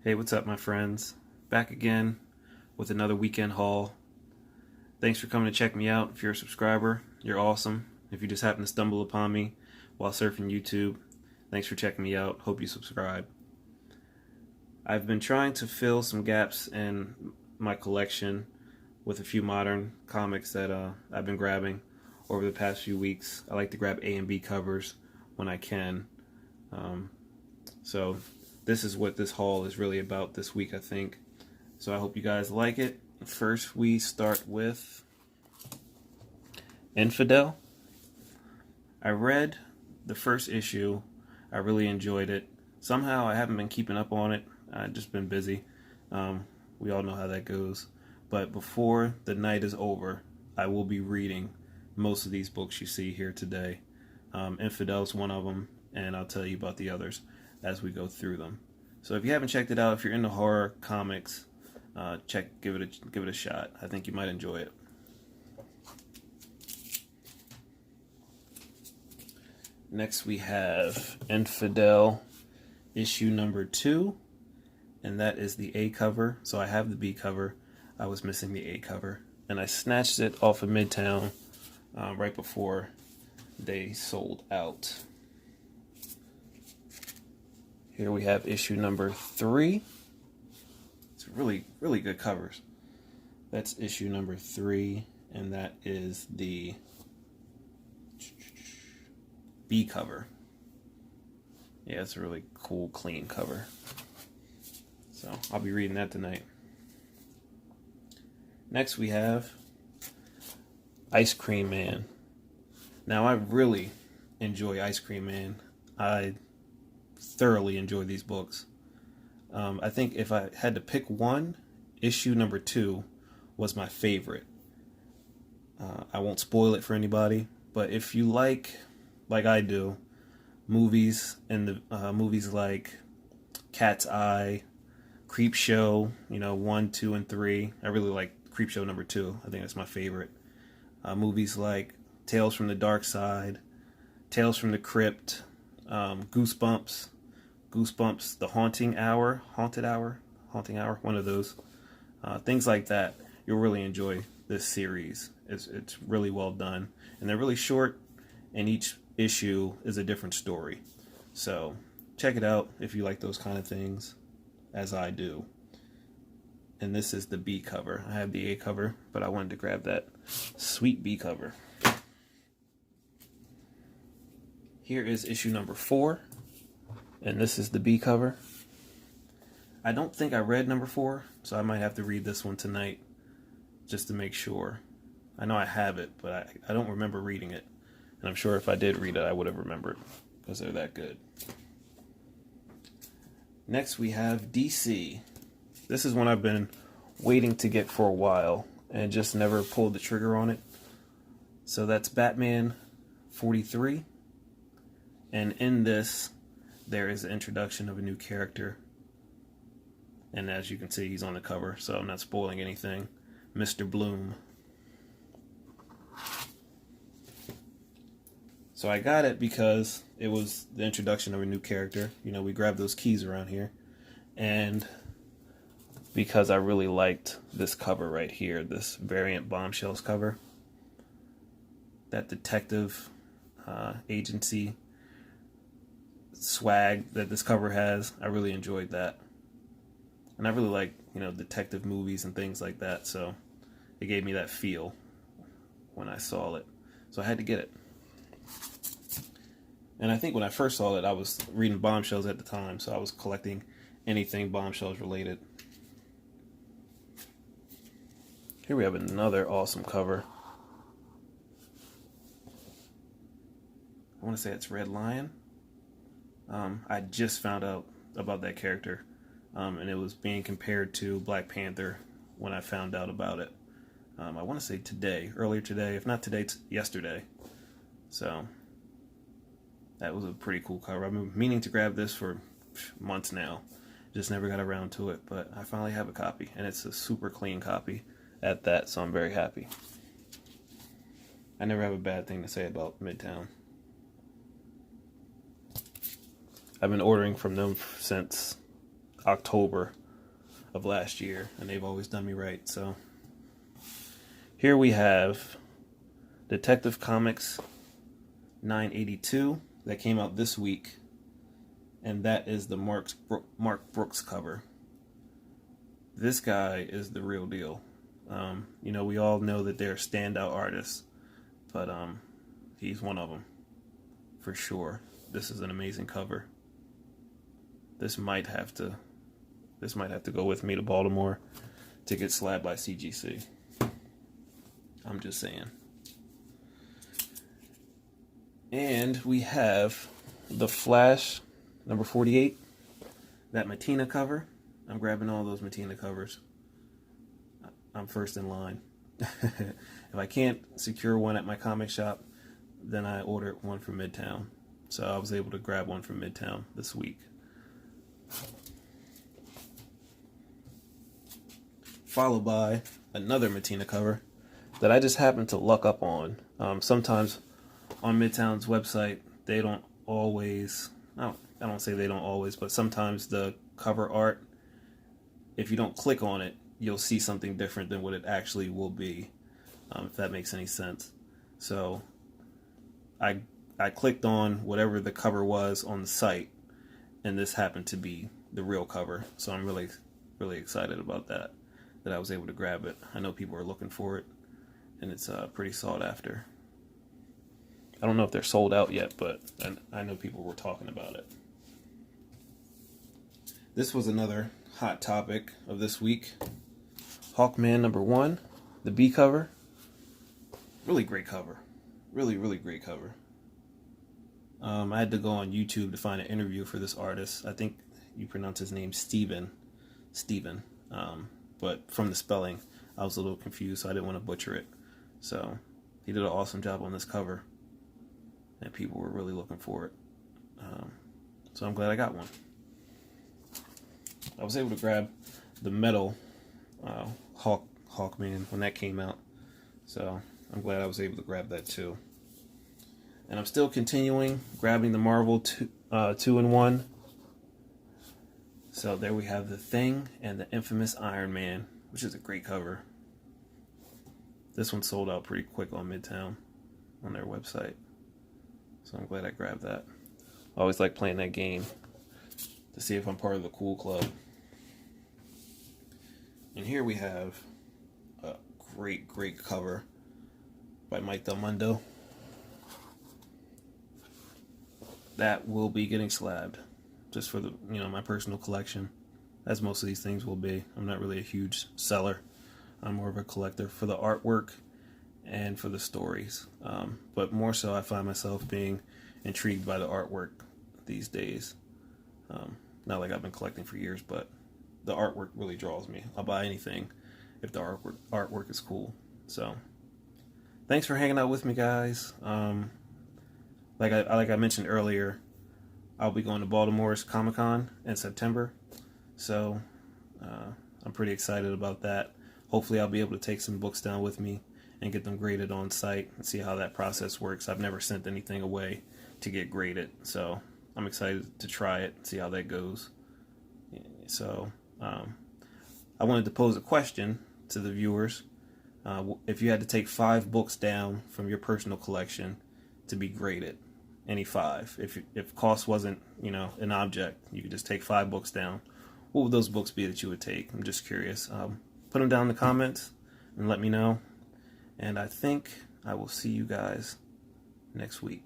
Hey, what's up, my friends? Back again with another weekend haul. Thanks for coming to check me out. If you're a subscriber, you're awesome. If you just happen to stumble upon me while surfing YouTube, thanks for checking me out. Hope you subscribe. I've been trying to fill some gaps in my collection with a few modern comics that I've been grabbing over the past few weeks. I like to grab A and B covers when I can. So this is what this haul is really about this week, I think. So I hope you guys like it. First, we start with Infidel. I read the first issue. I really enjoyed it. Somehow I haven't been keeping up on it. I've just been busy. We all know how that goes. But before the night is over, I will be reading most of these books you see here today. Infidel is one of them, and I'll tell you about the others as we go through them. So if you haven't checked it out, if you're into horror comics, give it a shot. I think you might enjoy it. Next we have Infidel issue number 2, and that is the A cover. So I have the B cover. I was missing the A cover, and I snatched it off of Midtown right before they sold out. Here we have issue number 3. It's really good covers. That's issue number 3, and that is the B cover. Yeah, it's a really cool, clean cover. So I'll be reading that tonight. Next we have Ice Cream Man. Now I really enjoy Ice Cream Man. I thoroughly enjoy these books. I think if I had to pick one, issue number 2 was my favorite. I won't spoil it for anybody, but if you like I do, movies and the movies like Cat's Eye, Creep Show, 1, 2, and 3. I really like Creep Show number 2. I think that's my favorite. Movies like Tales from the Dark Side, Tales from the Crypt, Goosebumps, The Haunting Hour, one of those. Things like that. You'll really enjoy this series. It's really well done. And they're really short, and each issue is a different story. So check it out if you like those kind of things, as I do. And this is the B cover. I have the A cover, but I wanted to grab that sweet B cover. Here is issue number 4. And this is the B cover. I don't think I read number 4, so I might have to read this one tonight just to make sure. I know I have it, but I don't remember reading it. And I'm sure if I did read it, I would have remembered because they're that good. Next we have DC. This is one I've been waiting to get for a while and just never pulled the trigger on it. So that's Batman 43. And in this, there is the introduction of a new character. And as you can see, he's on the cover, so I'm not spoiling anything. Mr. Bloom. So I got it because it was the introduction of a new character. We grab those keys around here. And because I really liked this cover right here, this variant Bombshells cover. That detective agency swag that this cover has, I really enjoyed that. And I really like, detective movies and things like that, so it gave me that feel when I saw it. So I had to get it. And I think when I first saw it, I was reading Bombshells at the time, so I was collecting anything Bombshells related. Here we have another awesome cover. I want to say it's Red Lion. I just found out about that character, and it was being compared to Black Panther when I found out about it. I want to say earlier today, if not today, yesterday. So that was a pretty cool cover. I've been meaning to grab this for months now, just never got around to it, but I finally have a copy, and it's a super clean copy at that, so I'm very happy. I never have a bad thing to say about Midtown. I've been ordering from them since October of last year, and they've always done me right. So here we have Detective Comics 982 that came out this week, and that is the Mark Brooks cover. This guy is the real deal. You know, we all know that they're standout artists, but he's one of them for sure. This is an amazing cover. This might have to go with me to Baltimore to get slabbed by CGC. I'm just saying. And we have the Flash number 48, that Matina cover. I'm grabbing all those Matina covers. I'm first in line. If I can't secure one at my comic shop, then I order one from Midtown. So I was able to grab one from Midtown this week. Followed by another Matina cover that I just happened to luck up on. Sometimes on Midtown's website, they don't always, I don't say they don't always, but sometimes the cover art, if you don't click on it, you'll see something different than what it actually will be, if that makes any sense. So I clicked on whatever the cover was on the site, and this happened to be the real cover. So I'm really, really excited about that I was able to grab it. I know people are looking for it, and it's pretty sought after. I don't know if they're sold out yet, but I know people were talking about it. This was another hot topic of this week. Hawkman number 1, the B cover. Really great cover. Really, really great cover. I had to go on YouTube to find an interview for this artist. I think you pronounce his name Steven. But from the spelling, I was a little confused, so I didn't want to butcher it. So he did an awesome job on this cover, and people were really looking for it. So I'm glad I got one. I was able to grab the metal Hawkman when that came out, so I'm glad I was able to grab that too. And I'm still continuing grabbing the Marvel 2-in-1. So there we have the Thing and the infamous Iron Man, which is a great cover. This one sold out pretty quick on Midtown on their website, so I'm glad I grabbed that. I always like playing that game to see if I'm part of the cool club. And here we have a great, great cover by Mike Del Mundo. That will be getting slabbed, just for the my personal collection, as most of these things will be. I'm not really a huge seller. I'm more of a collector for the artwork and for the stories. But more so, I find myself being intrigued by the artwork these days. Not like I've been collecting for years, but the artwork really draws me. I'll buy anything if the artwork is cool. So thanks for hanging out with me, guys. Like I mentioned earlier, I'll be going to Baltimore's Comic-Con in September, so I'm pretty excited about that. Hopefully I'll be able to take some books down with me and get them graded on site and see how that process works. I've never sent anything away to get graded, so I'm excited to try it and see how that goes. So I wanted to pose a question to the viewers. If you had to take 5 books down from your personal collection to be graded, any 5, if cost wasn't an object, you could just take 5 books down, what would those books be that you would take? I'm just curious. Put them down in the comments and let me know, and I think I will see you guys next week.